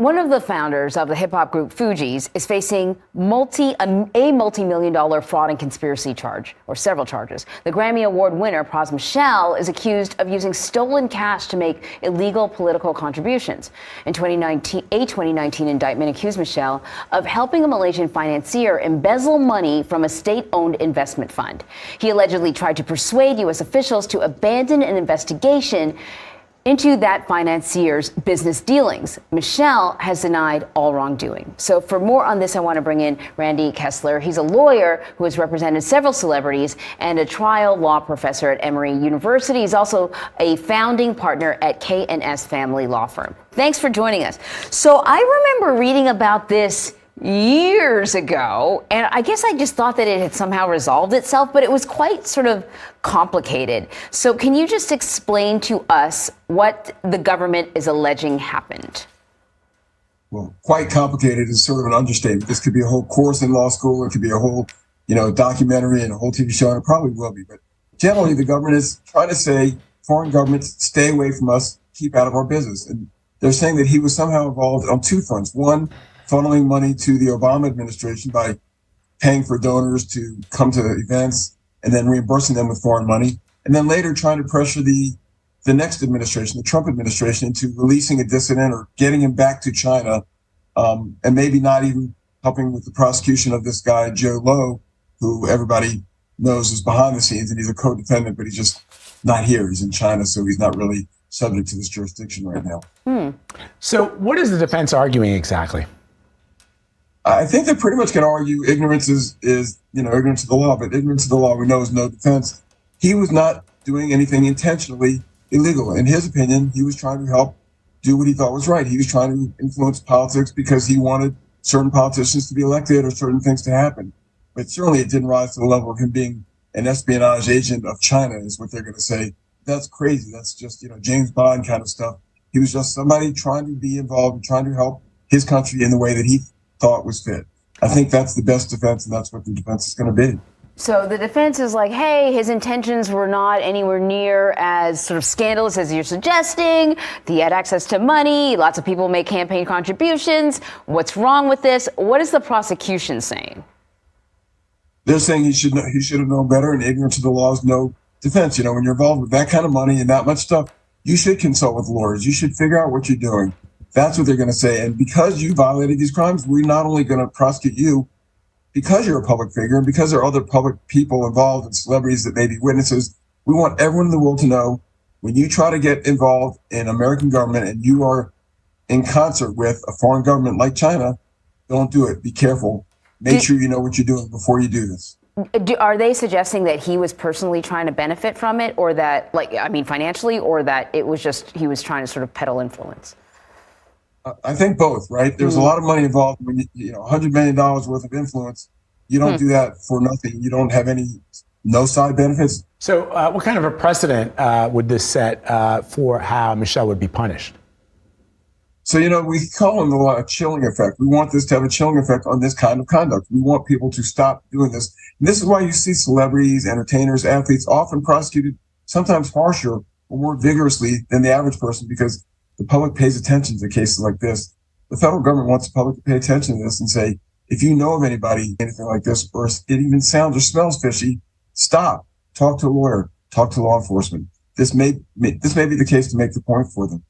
One of the founders of the hip-hop group Fugees is facing a multi-million-dollar fraud and conspiracy charge, or several charges. The Grammy Award winner, Pras Michel, is accused of using stolen cash to make illegal political contributions. In 2019, a 2019 indictment accused Michel of helping a Malaysian financier embezzle money from a state-owned investment fund. He allegedly tried to persuade U.S. officials to abandon an investigation into that financier's business dealings. Michel has denied all wrongdoing. So for more on this, I want to bring in Randy Kessler. He's a lawyer who has represented several celebrities and a trial law professor at Emory University. He's also a founding partner at K&S Family Law Firm. Thanks for joining us. So I remember reading about this years ago, and I guess I just thought that it had somehow resolved itself, but it was quite sort of complicated. So can you just explain to us what the government is alleging happened? Well, quite complicated is sort of an understatement. This could be a whole course in law school. It could be a whole, documentary and a whole TV show, and it probably will be. But generally, the government is trying to say, foreign governments, stay away from us, keep out of our business. And they're saying that he was somehow involved on two fronts. One, funneling money to the Obama administration by paying for donors to come to events and then reimbursing them with foreign money. And then later trying to pressure the next administration, the Trump administration, into releasing a dissident or getting him back to China, and maybe not even helping with the prosecution of this guy, Jho Low, who everybody knows is behind the scenes, and he's a co-defendant, but he's just not here. He's in China, so he's not really subject to this jurisdiction right now. So what is the defense arguing exactly? I think they're pretty much going to argue ignorance is ignorance of the law, but ignorance of the law we know is no defense. He was not doing anything intentionally illegal. In his opinion, he was trying to help do what he thought was right. He was trying to influence politics because he wanted certain politicians to be elected or certain things to happen. But certainly it didn't rise to the level of him being an espionage agent of China, is what they're going to say. That's crazy. That's just, James Bond kind of stuff. He was just somebody trying to be involved and trying to help his country in the way that he thought was fit. I think that's the best defense, and that's what the defense is going to be. So the defense is like, hey, his intentions were not anywhere near as sort of scandalous as you're suggesting. He had access to money. Lots of people make campaign contributions. What's wrong with this? What is the prosecution saying? They're saying he should have known better, and ignorance of the law is no defense. When you're involved with that kind of money and that much stuff, you should consult with lawyers. You should figure out what you're doing. That's what they're going to say. And because you violated these crimes, we're not only going to prosecute you because you're a public figure and because there are other public people involved and celebrities that may be witnesses. We want everyone in the world to know, when you try to get involved in American government and you are in concert with a foreign government like China, don't do it. Be careful. Make sure you know what you're doing before you do this. Are they suggesting that he was personally trying to benefit from it, or that, financially, or that it was just he was trying to sort of peddle influence? I think both, right? There's a lot of money involved. When $100 million worth of influence, you don't do that for nothing. You don't have no side benefits. So what kind of a precedent would this set for how Michel would be punished? So, we call in the law a chilling effect. We want this to have a chilling effect on this kind of conduct. We want people to stop doing this. And this is why you see celebrities, entertainers, athletes often prosecuted, sometimes harsher or more vigorously than the average person, because the public pays attention to cases like this. The federal government wants the public to pay attention to this and say, if you know of anybody, anything like this, or it even sounds or smells fishy, stop. Talk to a lawyer. Talk to law enforcement. This may be the case to make the point for them.